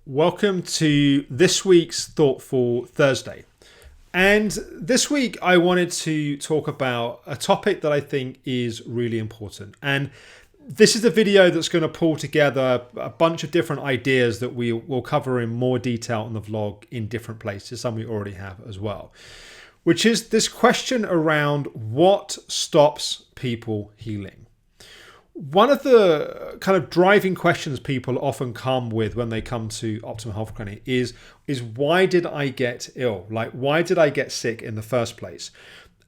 Welcome to this week's Thoughtful Thursday. And this week I wanted to talk about a topic that I think is really important. And this is a video that's going to pull together a bunch of different ideas that we will cover in more detail on the vlog in different places, some we already have as well, which is this question around what stops people healing. One of the kind of driving questions people often come with when they come to Optimal Health Clinic is why did I get ill? Like, why did I get sick in the first place?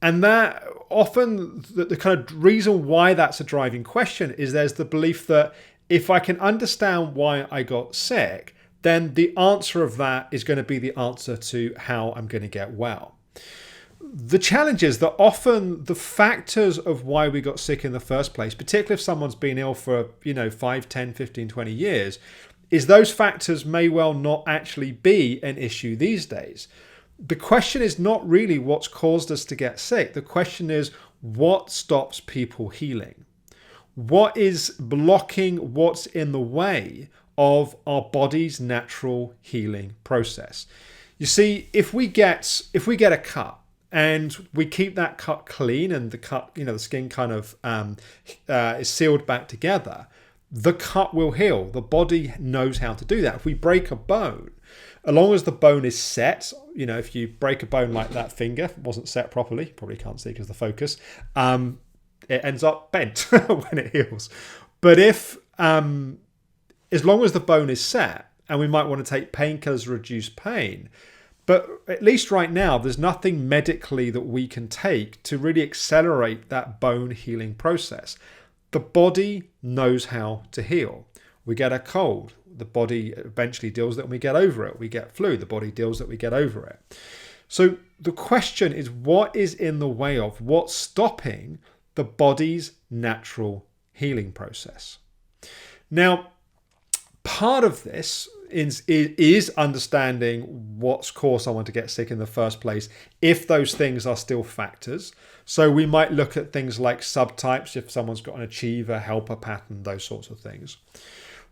And that often the kind of reason why that's a driving question is there's the belief that if I can understand why I got sick, then the answer of that is going to be the answer to how I'm going to get well. The challenge is that often the factors of why we got sick in the first place, particularly if someone's been ill for, 5, 10, 15, 20 years, is those factors may well not actually be an issue these days. The question is not really what's caused us to get sick. The question is what stops people healing? What is blocking what's in the way of our body's natural healing process? You see, if we get a cut, and we keep that cut clean and the cut, the skin kind of is sealed back together, the cut will heal. The body knows how to do that. If we break a bone, as long as the bone is set, if you break a bone like that finger, it wasn't set properly, probably can't see because of the focus, it ends up bent when it heals. But if, as long as the bone is set, and we might want to take painkillers to reduce pain, but at least right now, there's nothing medically that we can take to really accelerate that bone healing process. The body knows how to heal. We get a cold. The body eventually deals with it and we get over it. We get flu. The body deals with it, we get over it. So the question is, what is in the way of, what's stopping the body's natural healing process? Now, part of this is understanding what's caused someone to get sick in the first place, if those things are still factors. So we might look at things like subtypes, if someone's got an achiever, helper pattern, those sorts of things.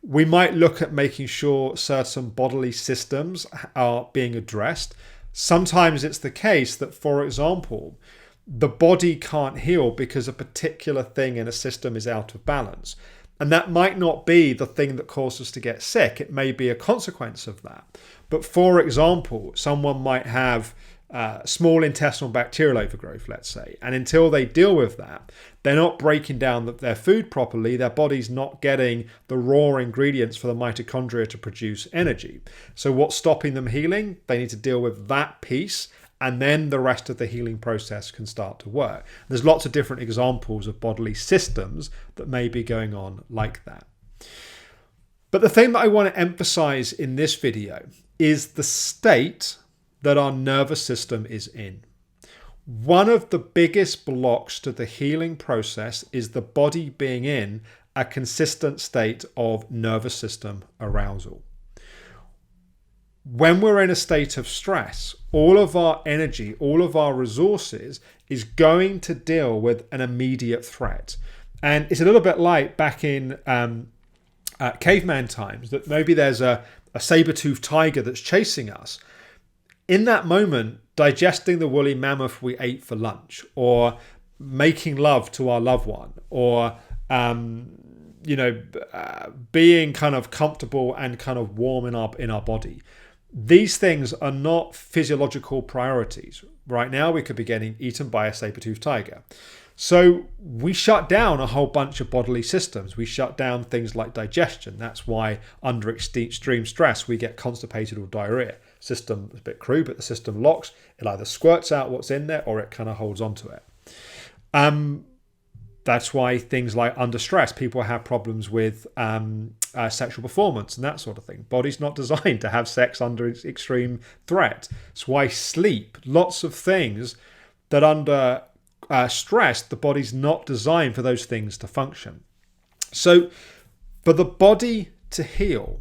We might look at making sure certain bodily systems are being addressed. Sometimes it's the case that, for example, the body can't heal because a particular thing in a system is out of balance. And that might not be the thing that caused us to get sick. It may be a consequence of that. But for example, someone might have small intestinal bacterial overgrowth, let's say. And until they deal with that, they're not breaking down their food properly. Their body's not getting the raw ingredients for the mitochondria to produce energy. So what's stopping them healing? They need to deal with that piece, and then the rest of the healing process can start to work. There's lots of different examples of bodily systems that may be going on like that. But the thing that I want to emphasize in this video is the state that our nervous system is in. One of the biggest blocks to the healing process is the body being in a consistent state of nervous system arousal. When we're in a state of stress, all of our energy, all of our resources is going to deal with an immediate threat. And it's a little bit like back in caveman times, that maybe there's a saber-toothed tiger that's chasing us. In that moment, digesting the woolly mammoth we ate for lunch, or making love to our loved one, or being kind of comfortable and kind of warm in our body. These things are not physiological priorities. Right now, we could be getting eaten by a saber-toothed tiger. So we shut down a whole bunch of bodily systems. We shut down things like digestion. That's why under extreme stress, we get constipated or diarrhea. System is a bit crude, but the system locks. It either squirts out what's in there or it kind of holds onto it. That's why things like under stress, people have problems with sexual performance and that sort of thing. Body's not designed to have sex under extreme threat. It's why sleep, lots of things that under stress, the body's not designed for those things to function. So for the body to heal,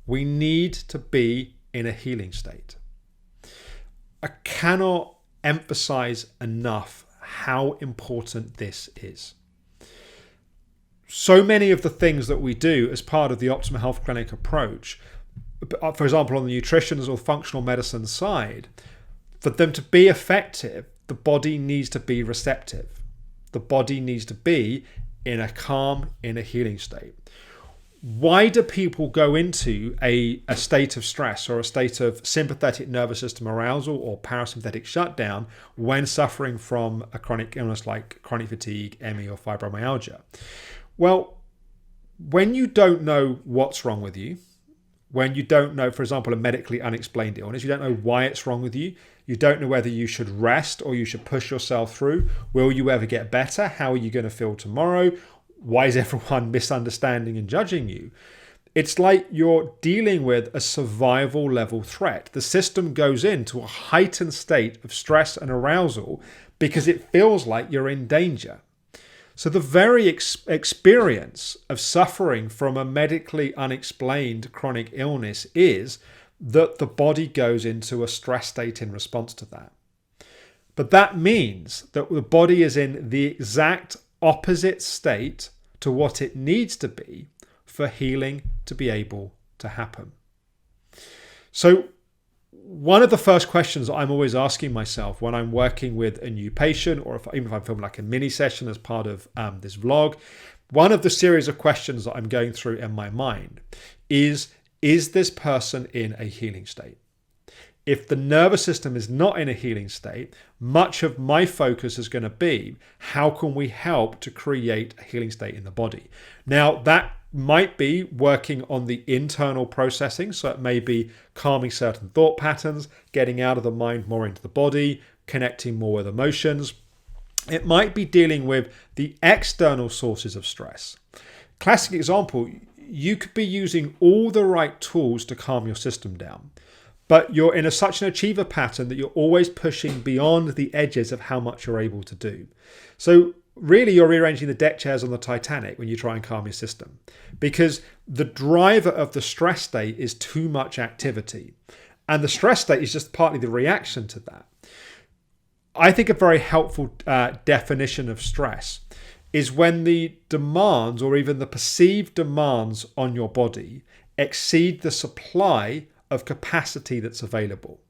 we need to be in a healing state. I cannot emphasize enough how important this is. So many of the things that we do as part of the Optimal Health Clinic approach for example, on the nutrition or functional medicine side, for them to be effective, the body needs to be receptive. The body needs to be in a calm, in a healing state. Why do people go into a state of stress or a state of sympathetic nervous system arousal or parasympathetic shutdown when suffering from a chronic illness like chronic fatigue, ME, or fibromyalgia? Well, when you don't know what's wrong with you, when you don't know, for example, a medically unexplained illness, you don't know why it's wrong with you, you don't know whether you should rest or you should push yourself through, will you ever get better, how are you going to feel tomorrow, why is everyone misunderstanding and judging you? It's like you're dealing with a survival level threat. The system goes into a heightened state of stress and arousal because it feels like you're in danger. So the very experience of suffering from a medically unexplained chronic illness is that the body goes into a stress state in response to that. But that means that the body is in the exact opposite state to what it needs to be for healing to be able to happen. So one of the first questions that I'm always asking myself when I'm working with a new patient, or even if I'm filming like a mini session as part of this vlog, one of the series of questions that I'm going through in my mind is this person in a healing state? If the nervous system is not in a healing state, much of my focus is going to be how can we help to create a healing state in the body? Now, that might be working on the internal processing. So it may be calming certain thought patterns, getting out of the mind more into the body, connecting more with emotions. It might be dealing with the external sources of stress. Classic example, you could be using all the right tools to calm your system down, but you're in such an achiever pattern that you're always pushing beyond the edges of how much you're able to do. So really, you're rearranging the deck chairs on the Titanic when you try and calm your system, because the driver of the stress state is too much activity. And the stress state is just partly the reaction to that. I think a very helpful definition of stress is when the demands or even the perceived demands on your body exceed the supply of capacity that's available.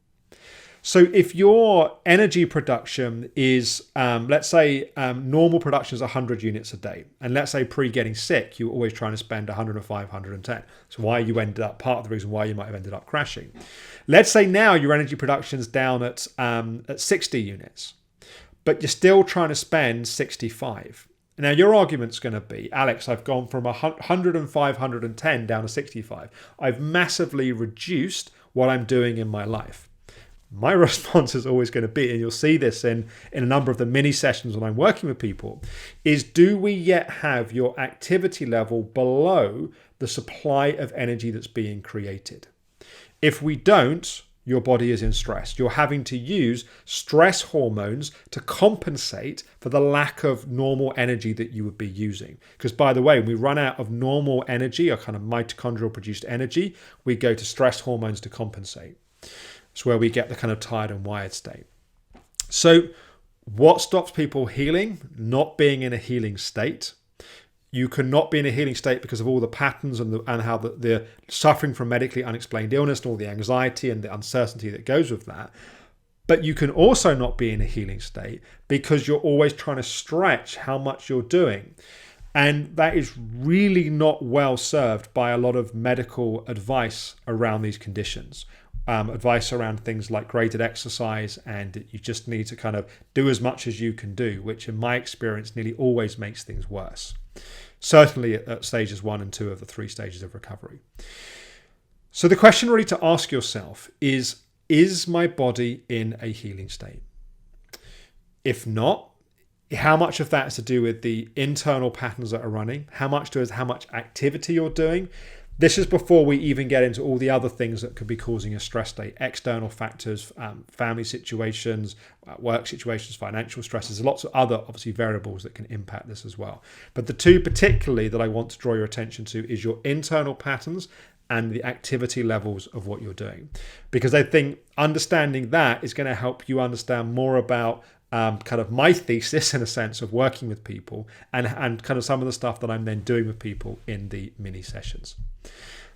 So if your energy production is, let's say normal production is 100 units a day, and let's say pre-getting sick, you're always trying to spend 105, 110. So why you ended up, part of the reason why you might have ended up crashing. Let's say now your energy production is down at 60 units, but you're still trying to spend 65. Now your argument's going to be, Alex, I've gone from 105, 110 down to 65. I've massively reduced what I'm doing in my life. My response is always going to be, and you'll see this in a number of the mini sessions when I'm working with people, is do we yet have your activity level below the supply of energy that's being created? If we don't, your body is in stress. You're having to use stress hormones to compensate for the lack of normal energy that you would be using. Because by the way, when we run out of normal energy, or kind of mitochondrial produced energy, we go to stress hormones to compensate. It's where we get the kind of tired and wired state. So what stops people healing? Not being in a healing state. You cannot be in a healing state because of all the patterns and how the suffering from medically unexplained illness and all the anxiety and the uncertainty that goes with that. But you can also not be in a healing state because you're always trying to stretch how much you're doing. And that is really not well served by a lot of medical advice around these conditions. Advice around things like graded exercise, and you just need to kind of do as much as you can do, which in my experience nearly always makes things worse. Certainly at stages 1 and 2 of the 3 stages of recovery. So the question really to ask yourself is my body in a healing state? If not, how much of that is to do with the internal patterns that are running? How much activity you're doing? This is before we even get into all the other things that could be causing a stress state, external factors, family situations, work situations, financial stresses. There's lots of other, obviously, variables that can impact this as well. But the two particularly that I want to draw your attention to is your internal patterns and the activity levels of what you're doing. Because I think understanding that is going to help you understand more about kind of my thesis, in a sense, of working with people and kind of some of the stuff that I'm then doing with people in the mini sessions.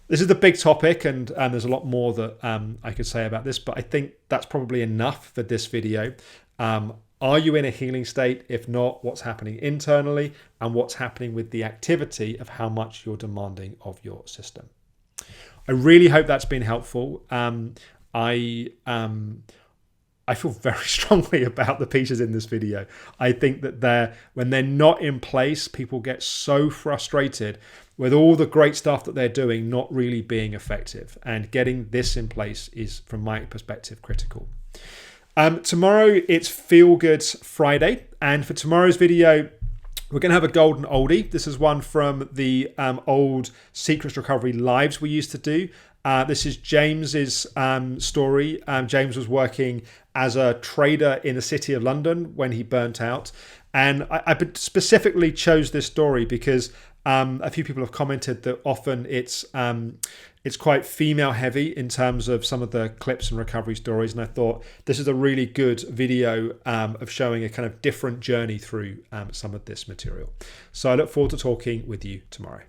This is the big topic, and there's a lot more that I could say about this, but I think that's probably enough for this video. Are you in a healing state? If not, what's happening internally and what's happening with the activity of how much you're demanding of your system? I really hope that's been helpful. I feel very strongly about the pieces in this video. I think that when they're not in place, people get so frustrated with all the great stuff that they're doing not really being effective. And getting this in place is, from my perspective, critical. Tomorrow, it's Feel Good Friday. And for tomorrow's video, we're going to have a golden oldie. This is one from the old Secrets Recovery lives we used to do. This is James's story. James was working as a trader in the city of London when he burnt out. And I specifically chose this story because a few people have commented that often it's quite female heavy in terms of some of the clips and recovery stories. And I thought this is a really good video of showing a kind of different journey through some of this material. So I look forward to talking with you tomorrow.